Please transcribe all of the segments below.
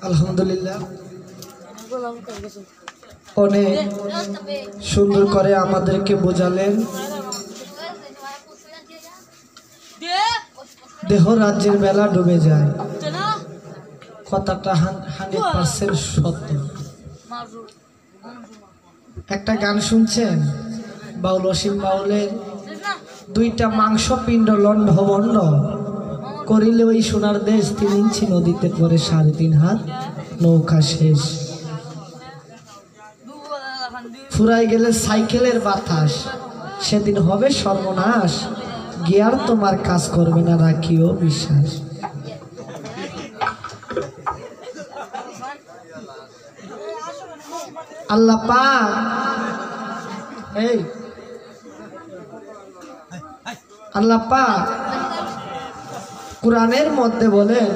আলহামদুলিল্লাহ অনেক সুন্দর করে আমাদেরকে বোঝালেন। দেহ রাজ্যের বেলা ডুবে যায়, কথাটা 100% সত্য। একটা গান শুনছেন বাউল অসীম বাউলের, দুইটা মাংস পিণ্ড লণ্ডভণ্ড করিলে ওই সোনার দেশ 3 ইঞ্চি নদীতে পড়ে 3.5 হাত নৌকা শেষ। ফুরাই গেলে সাইকেলের বাতাস, সেদিন হবে সর্বনাশ, গিয়ার তোমার কাজ করবে না, রাখিও বিশ্বাস। আল্লাহ পাক আল্লাহ পাক কুরআনের মধ্যে বলেন,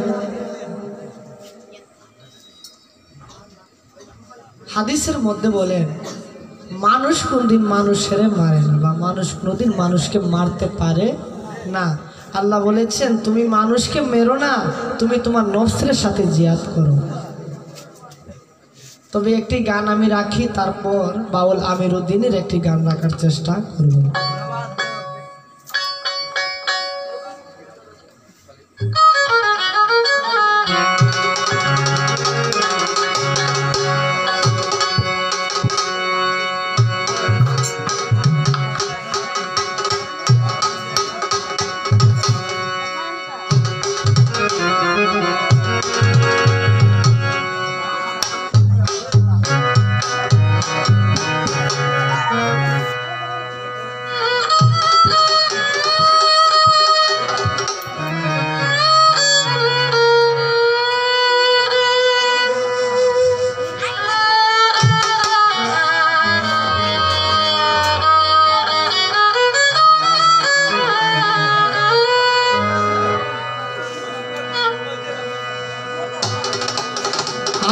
হাদিসের মধ্যে বলেন, মানুষ কোনদিন মানুষের মারে না, বা মানুষ কোনদিন মানুষকে মারতে পারে না। আল্লাহ বলেছেন তুমি মানুষকে মেরো না, তুমি তোমার নফসের সাথে জিহাদ করো। তবে একটি গান আমি রাখি, তারপর বাউল আমির উদ্দিনের একটি গান রাখার চেষ্টা করব।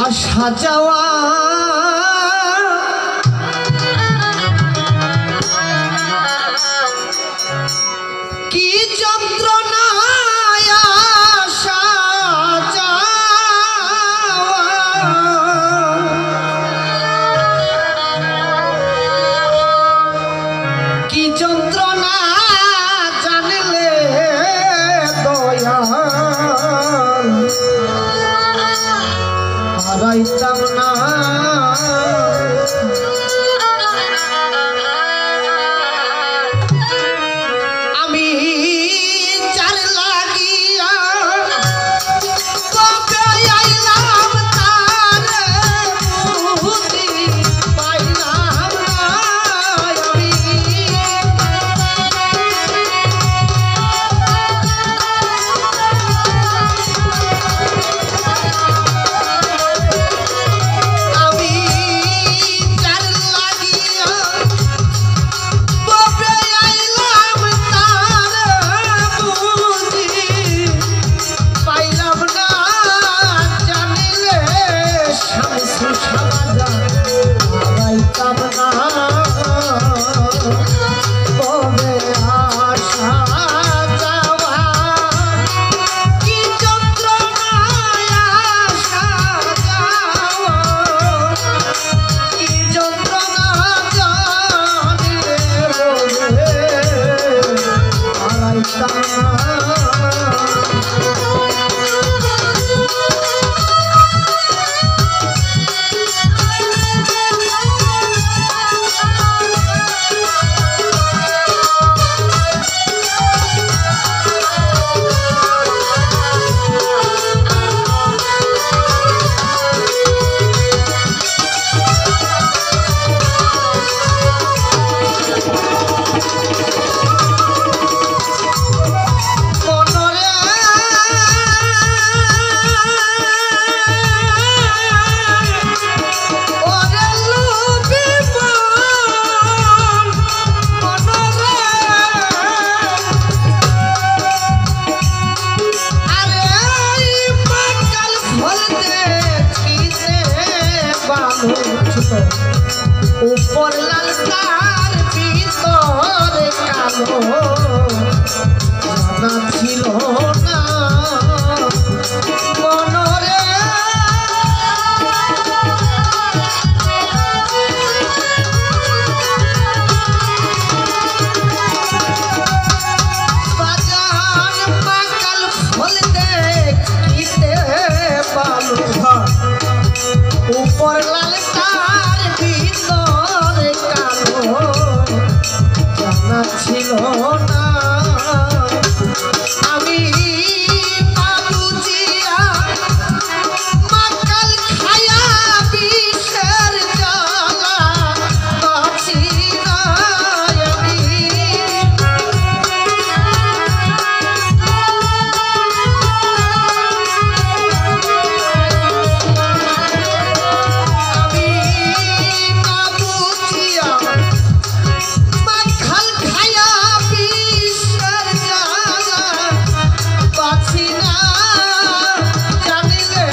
আসা যাওয়া কি যন্ত্রণা, আসা যাওয়া কি যন্ত্রণা, জানলে দয়াল হারাইতাম না। আমি যার লাগিয়া তবে উপর লাল তার ভিতরে কালো জানা ছিল না মনরে বাজান পাকাল ফল দেখিতে পালো উপর লাল তার ভিতরে কালো জানা ছিল না আমি বাবুজিয়া মাকাল খায়া বিষের জ্বালা বাঁচি না আমি বাবুজিয়া মাকাল খায়া বিষের জ্বালা বাঁচি না জানিলে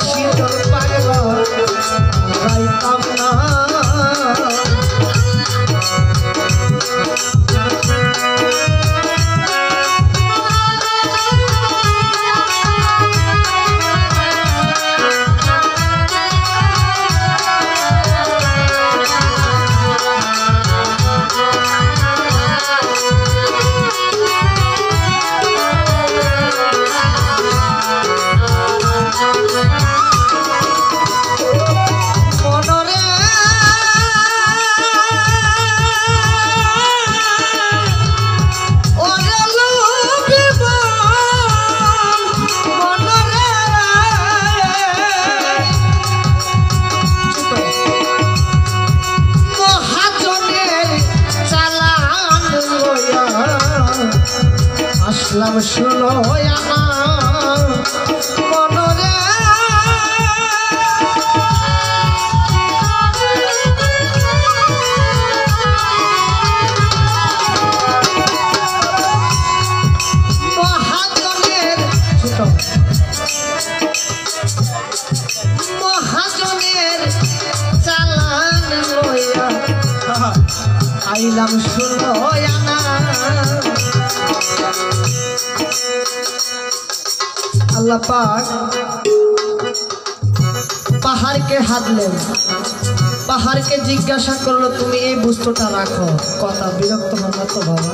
শীতল পাগল গাইতাম না মনরে ওরে লোভিব মনরে মহাজনের চালান লইয়া আসলাম শুনো আমার মনরে মহাজনের মহাজনের চালান লইয়া আইলাম শুনো আনা আল্লাহ পাক পাহাড়কে হাতলেন পাহাড়কে জিজ্ঞাসা করলো তুমি এই বস্তুটা রাখো কথা বিরক্ত হবা তো বাবা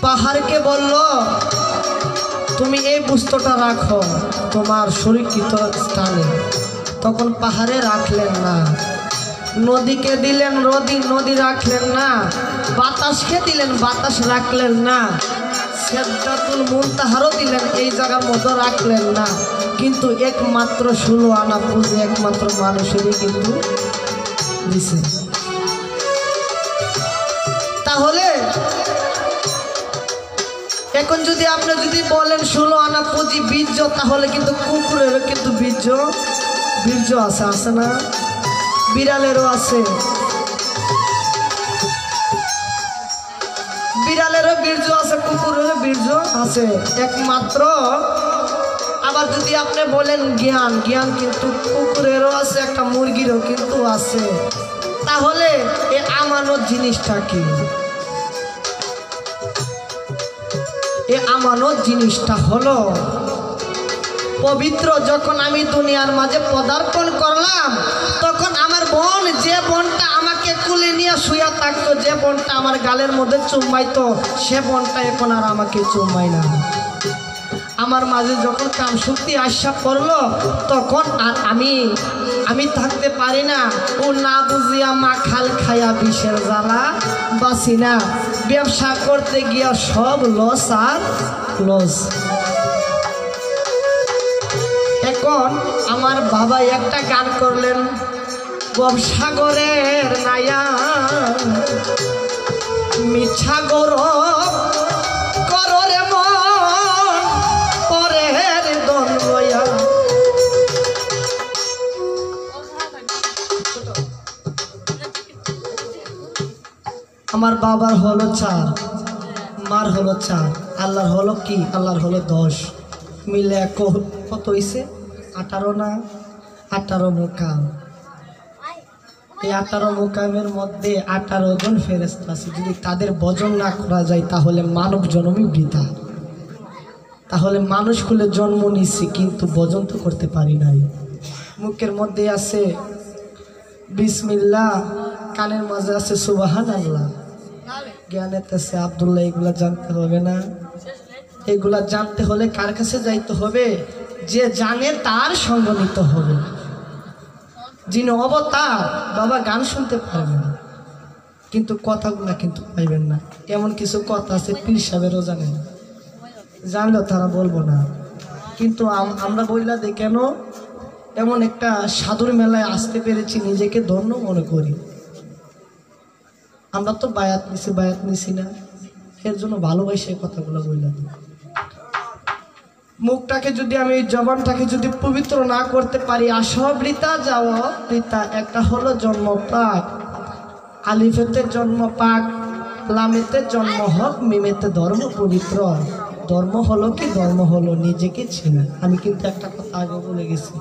পাহাড়কে বলল তুমি এই বস্তুটা রাখো তোমার সুরক্ষিত স্থানে তখন পাহাড়ে রাখলেন না নদীকে দিলেন নদী রাখলেন না বাতাসকে দিলেন বাতাস রাখলেন না সিদরাতুল মুনতাহারও দিলেন এই জায়গার মধ্যে রাখলেন না কিন্তু একমাত্র 16 আনা পুঁজি একমাত্র মানুষেরই কিন্তু দিছে তাহলে এখন যদি আপনি যদি বলেন 16 আনা পুঁজি বীর্য তাহলে কিন্তু কুকুরেরও কিন্তু বীর্য আছে না বিড়ালেরও আছে বিড়ালেরও বীর্য আছে কুকুরেরও বীর্য আছে একমাত্র আবার যদি আপনি বলেন জ্ঞান কিন্তু কুকুরেরও আছে একটা মুরগিরও কিন্তু আছে তাহলে এই আমানত জিনিসটা কি এই আমানত জিনিসটা হলো পবিত্র যখন আমি দুনিয়ার মাঝে পদার্পণ করলাম তখন আমার বোন যে বোনটা আমাকে কুলে নিয়ে শুয়ে থাকতো যে বোনটা আমার গালের মধ্যে চুম্মাইতো সে বোনটা এখন আর আমাকে চুম্মাই না আমার মাঝে যখন কাম শক্তি আশা করলো তখন আর আমি থাকতে পারি না ও না বুঝিয়া মা খাল খায়া বিষের জ্বালা বাসি না ব্যবসা করতে গিয়া সব লস আর লস এখন আমার বাবা একটা গান করলেন ব্যবসাগরের নায়া মিছা গৌরব কররে মন পরের দনয়া আমার বাবার হলো 4 মার হলো 4 আল্লাহর হলো কি আল্লাহর হলো 10 মিলে কত হইছে 18 না 18 মুকাম। এই 18 মুকামের মধ্যে 18 জন ফেরেশতা আছে। যদি তাদের বজন না করা যায় তাহলে মানব জন্মই বৃথা। তাহলে মানুষ কুলে জন্ম নিছি কিন্তু বজন তো করতে পারি নাই। মুখের মধ্যে আছে বিসমিল্লাহ, কানের মাঝে আছে সুবহানাল্লাহ, জ্ঞানের আছে আব্দুল্লাহ। এগুলা জানতে হবে না? এগুলা জানতে হলে কার কাছে যাইতে হবে? যে জানে তার সঙ্গ নিতে হবে। যিনি অবতার বাবা গান শুনতে পারবেন কিন্তু কথাগুলা কিন্তু পাইবেন না। এমন কিছু কথা আছে পীর সাহেবেরও জানে না, জানলেও তারা বলবো না। কিন্তু আমরা বইলা দিই কেন? এমন একটা সাধুর মেলায় আসতে পেরেছি, নিজেকে ধন্য মনে করি। আমরা তো বায়াত নিছি না, এর জন্য ভালোবাসে কথাগুলো বইলা দিই। মুখটাকে যদি আমি, জবানটাকে যদি পবিত্র না করতে পারি, আসব বৃথা যাওয়া বৃথা। একটা হলো জন্ম পাক, আলিফেতে জন্ম পাক, লামেতে জন্ম হক, মিমেতে ধর্ম পবিত্র। ধর্ম হলো কি? ধর্ম হলো নিজেকে চেনা। আমি কিন্তু একটা কথা আগে বলে গেছি।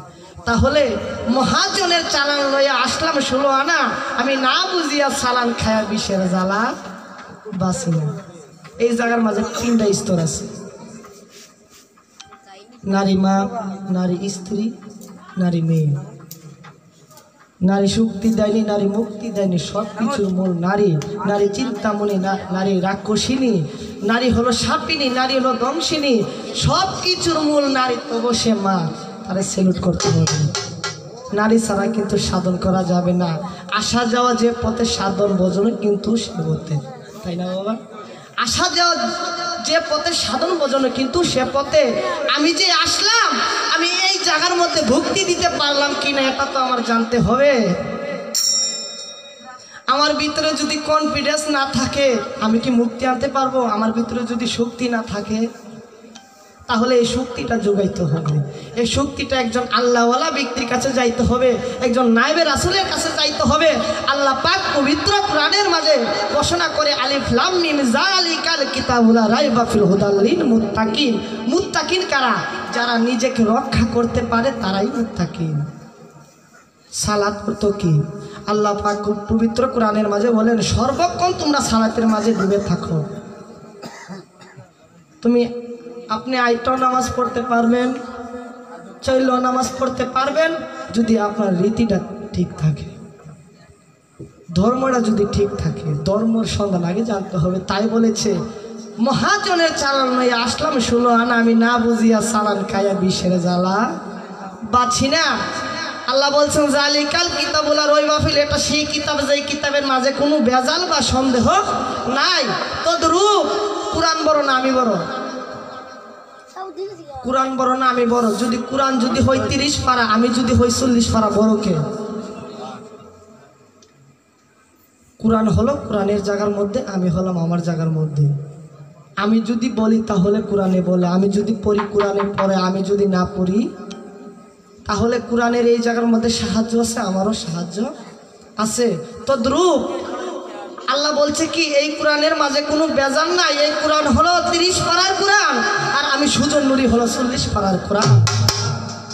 তাহলে মহাজনের চালান লইয়া আসলাম 16 আনা, আমি না বুঝিয়া চালান খায়া বিষের জ্বালা বাঁচি না। এই জায়গার মাঝে 3টা স্তর আছে: নারী মা, নারী স্ত্রী, নারী মেয়ে। নারী শক্তি দেয়নি, নারী মুক্তি দেয়নি, সব কিছুর মূল নারী। নারী চিন্তামণি, নারী রাক্ষসিনী, নারী হলো সাপিনী, নারী হলো দংশিনী, সব কিছুর মূল নারী। তবু সে মা, তারে সেলুট করতে হবে। নারী ছাড়া কিন্তু সাধন করা যাবে না। আসা যাওয়া যে পথে সাধন বোঝানো কিন্তু সে পথে, তাই না বাবা? আসা যাওয়া যে পথে সাধন বোঝানো কিন্তু সে পথে। আমি যে আসলাম, আমি এই জায়গার মধ্যে ভক্তি দিতে পারলাম কিনা এটা তো আমার জানতে হবে। আমার ভিতরে যদি কনফিডেন্স না থাকে আমি কি মুক্তি আনতে পারবো? আমার ভিতরে যদি শক্তি না থাকে তাহলে এই শক্তিটা যোগাইতে হবে। এই শক্তিটা একজন আল্লাহওয়ালা ব্যক্তির কাছে যাইতে হবে, একজন নায়েবে রাসূলের কাছে যাইতে হবে। আল্লাহ পাক পবিত্র কোরআনের মাঝে ঘোষণা করে, আলিফ লাম মিম যালিকাল কিতাবুল লা রাইবা ফিহি হুদাল লিল মুত্তাকিন। মুত্তাকিন কারা? যারা নিজেকে রক্ষা করতে পারে তারাই মুত্তাকিন। সালাত তো কি? আল্লাহ পাক পবিত্র কোরআনের মাঝে বলেন, সর্বক্ষণ তোমরা সালাতের মাঝে ডুবে থাকো। আপনি আইটাও নামাজ পড়তে পারবেন, চাইলেও নামাজ পড়তে পারবেন যদি আপনার রীতিটা ঠিক থাকে, ধর্মটা যদি ঠিক থাকে। ধর্মের সন্ধান আগে জানতে হবে। তাই বলেছে, মহাজনের চালান নয় আসলাম 16 আনা, আমি না বুঝিয়া চালান খাইয়া বিষের জ্বালা বাছি না। আল্লাহ বলছেন, জালিকাল কিতাবুল লা রাইবা ফিহি, এটা সেই কিতাব যেই কিতাবের মাঝে কোনো ভেজাল বা সন্দেহ নাই। তদ্রূপ কুরআন বড় না আমি বড়? কুরআন বড় না আমি বড়? যদি কুরআন যদি হয় 30 পারা, আমি যদি হই 40 পারা, বড় কে? কুরআন হলো কুরআনের জায়গার মধ্যে, আমি হলাম আমার জায়গার মধ্যে। আমি যদি বলি তাহলে কুরআনে বলে, আমি যদি পড়ি কুরআনে পড়ে, আমি যদি না পড়ি তাহলে কুরআনের এই জায়গার মধ্যে সাহায্য আছে, আমারও সাহায্য আছে। তদ্রূপ আল্লাহ বলছে কি, এই কোরআনের মাঝে কোনো বেজাল নাই। এই কোরআন হলো 30 পারার কোরআন, আর আমি সুজন নুরি হলো 40 পারার কোরআন।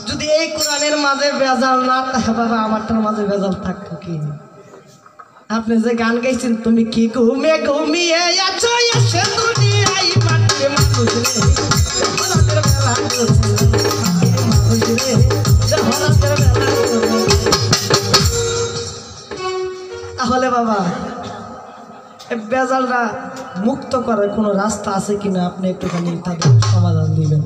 যদি এই কোরআনের মাঝে বেজাল না থাকে বাবা, আমারটার মাঝে বেজাল থাকতো কি? আপনি যে গান গাইছেন, তুমি কি ঘুমে ঘুমিয়ে আছো এসে দুনিয়ায় মাটি মানুষ রে, জহরাতের বেলা মানুষ রে, জহরাতের বেলা। তাহলে বাবা বেজালরা মুক্ত করার কোনো রাস্তা আছে কিনা আপনি একটুখানি তাদের সমাধান দিবেন।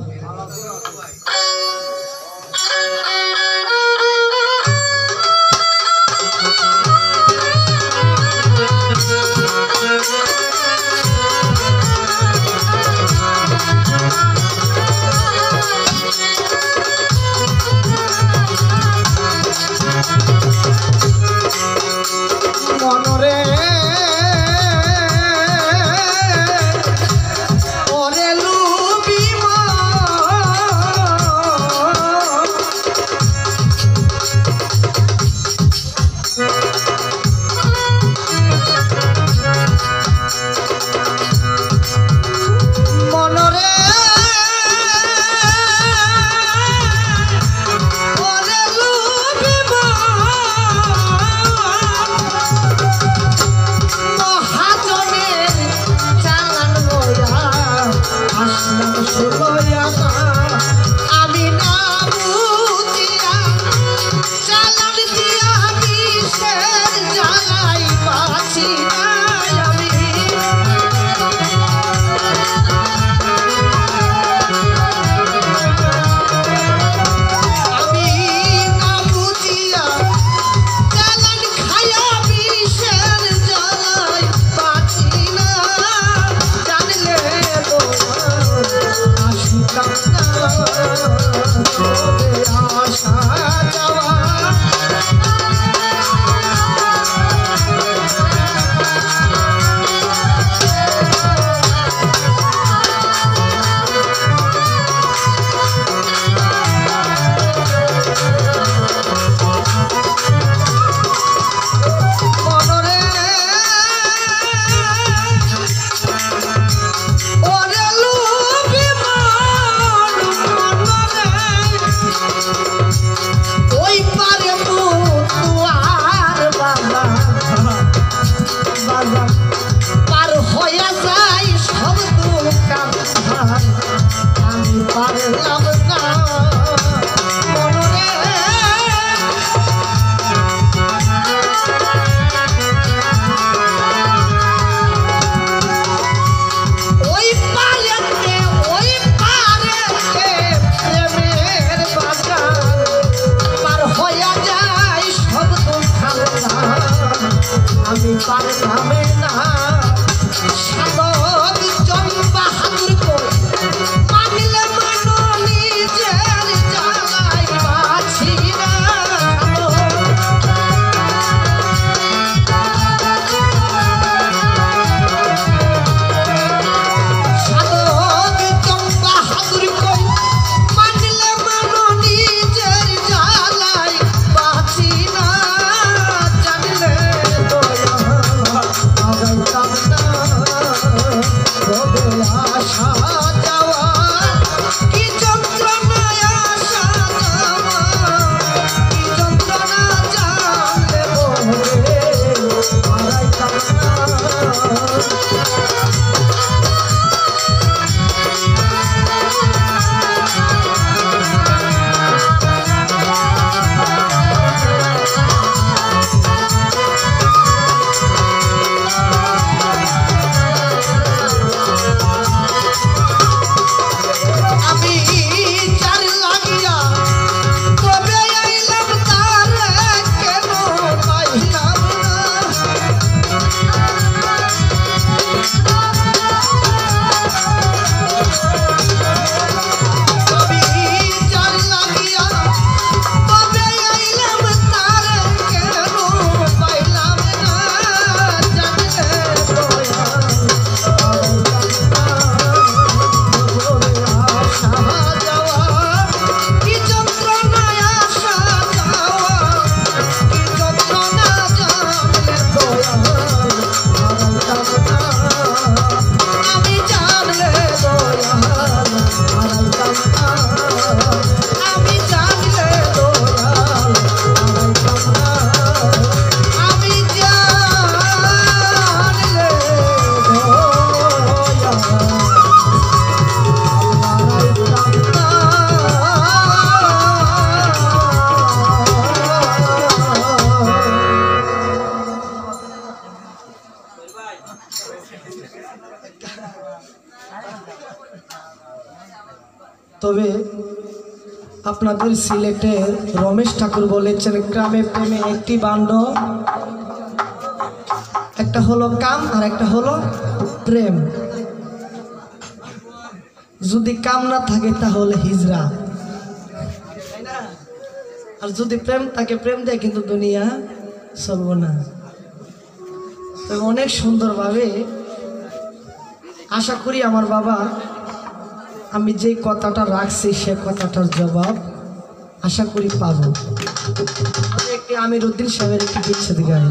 মনরে ওরে লুবি আসলাম শুভয়া আমি না বুঝিয়া চালান দিয়া বিষের জ্বালাই বাঁচি না আমি না বুঝিয়া চালান খায়া বিষের জ্বালাই বাঁচি না জানলে আসিতাম না তবে আশা যাওয়া পার হইয়া যাই সব দোকান আমি পারলাম না মনরে ওই পারেতে প্রেমের বাগান পার হইয়া যাই সব দোকান আমি পারলাম না সাধক জন বাহাদুর কই মানিলে মানো নিজের জ্বালাই বাঁচি না সাধক জন বাহাদুর কই মানিলে মানো নিজের জ্বালাই বাঁচি না জানলে আশা যাওয়া কি যন্ত্রণায় আসা যাওয়া কি যন্ত্রণা জানলে হারাইতাম না তবে আপনাদের সিলেটের রমেশ ঠাকুর বলেছেন গ্রামে প্রেমে একটি বান্ড একটা হলো কাম আর একটা হলো প্রেম যদি কাম না থাকে তাহলে হিজরা আর যদি প্রেম থাকে প্রেম দেয় কিন্তু দুনিয়া চলবো না তবে অনেক সুন্দরভাবে আশা করি আমার বাবা আমি যে কথাটা রাখছি সে কথাটার জবাব আশা করি পাবো একটি আমির উদ্দিন সাহেবের একটি বিচ্ছেদ গাই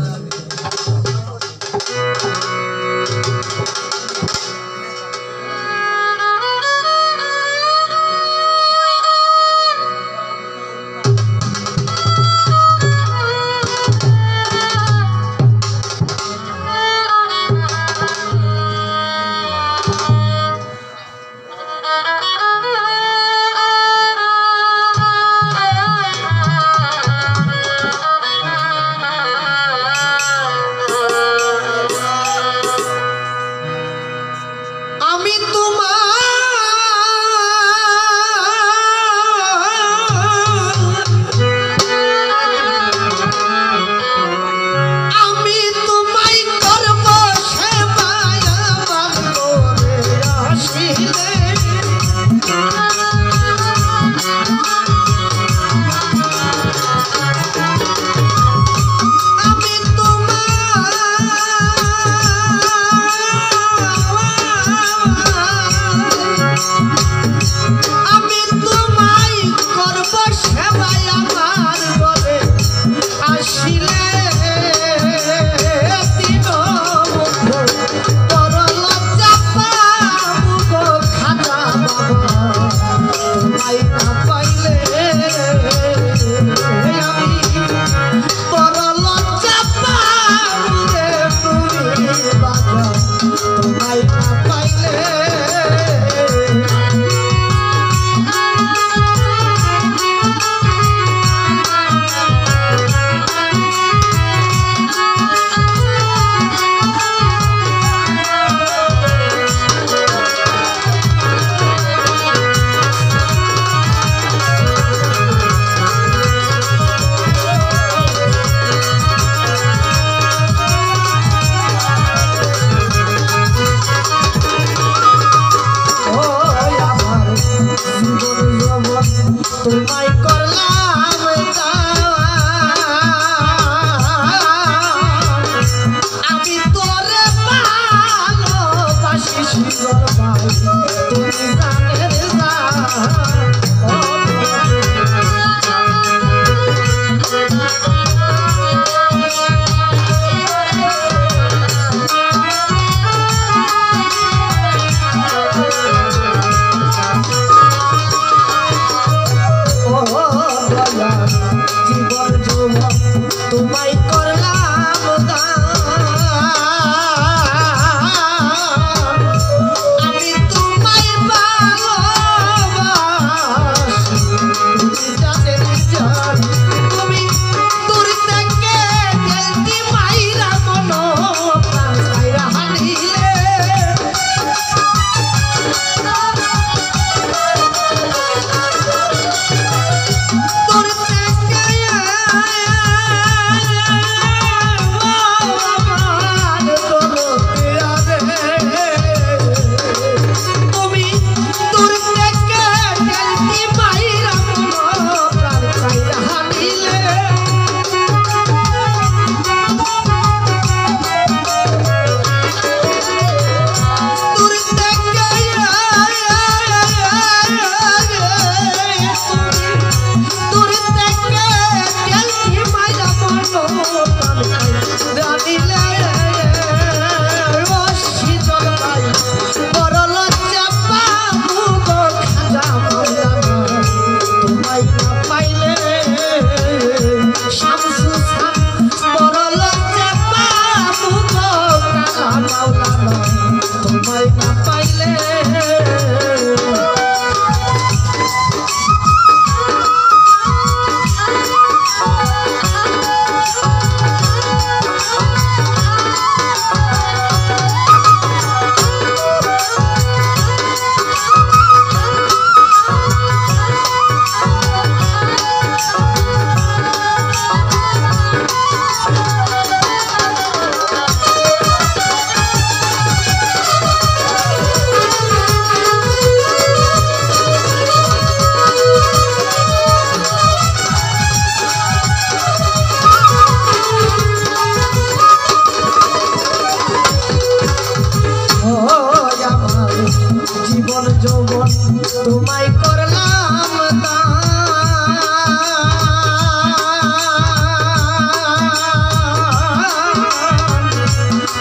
যৌবন তোমায় করলাম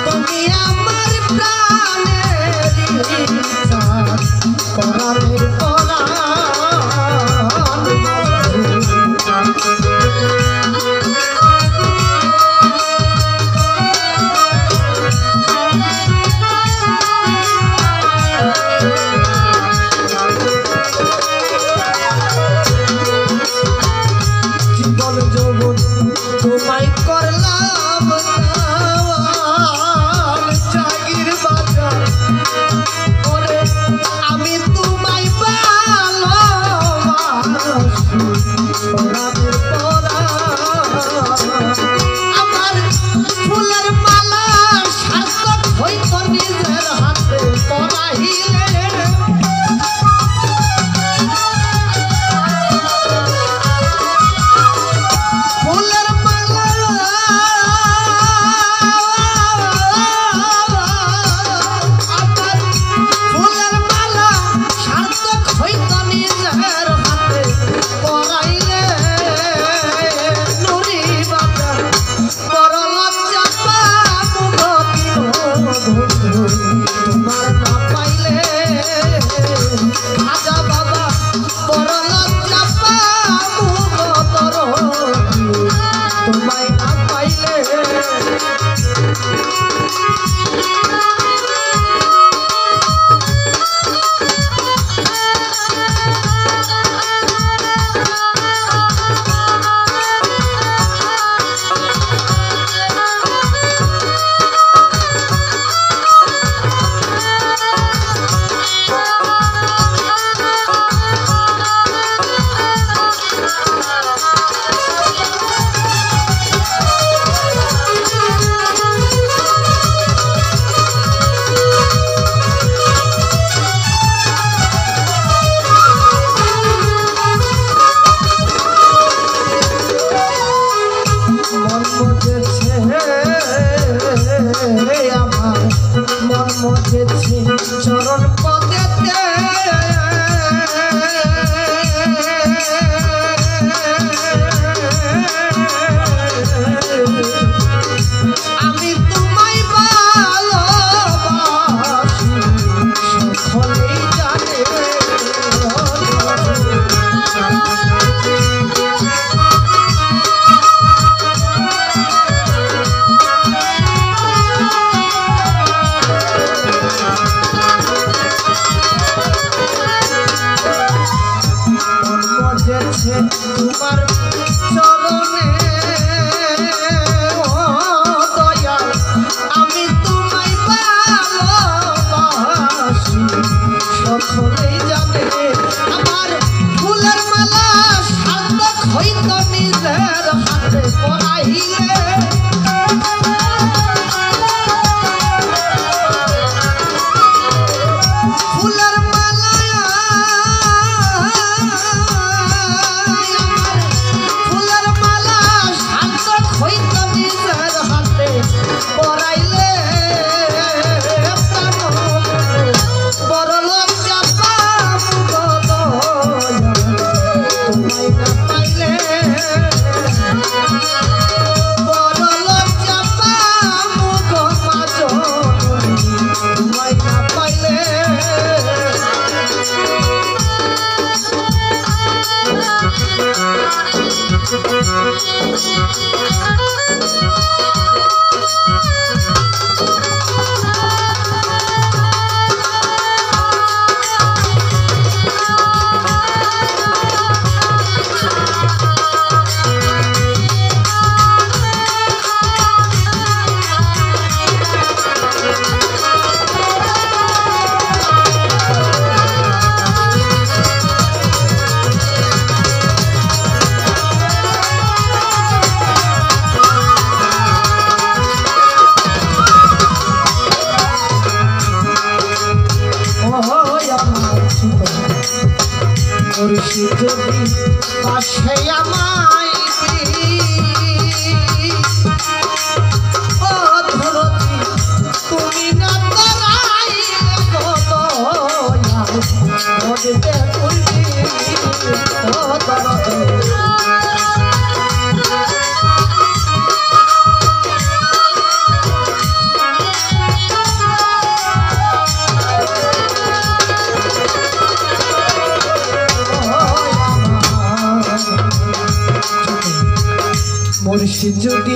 তুমি আমার প্রাণের পরাণের পরাণ তোমায় করলাম জাগির বাজার ওরে আমি তোমায় আমার ফুলের মালা সার্থক হইত নিজের হাতে পরাইলে তোমার না পাইলে রাজা বাবা বড় লজ্জা পাবো তোমায় না পাইলে আমার মন মজেছে চরণ পদেতে আমি তোমায় ভালোবাসি সকলেই জানে তোমার চরণে ও দয়াল আমি তোমায় ভালোবাসি সকলেই জানে আমার ফুলের মালা সার্থক হইত নিজের হাতে পরাইলে ফুলের মালা হইত নিজের হাতে পরাইলে বড় লজ্জা পাবো তোমায় না পাইলে বড় লজ্জা পাবো মাঝ তোমায় না পাইলে মুর্শিদ যদি পাশে আমায় ও ধরতি তুমি না তারাই মধ্যে উল্টি ও দরদি মুর্শিদ যদি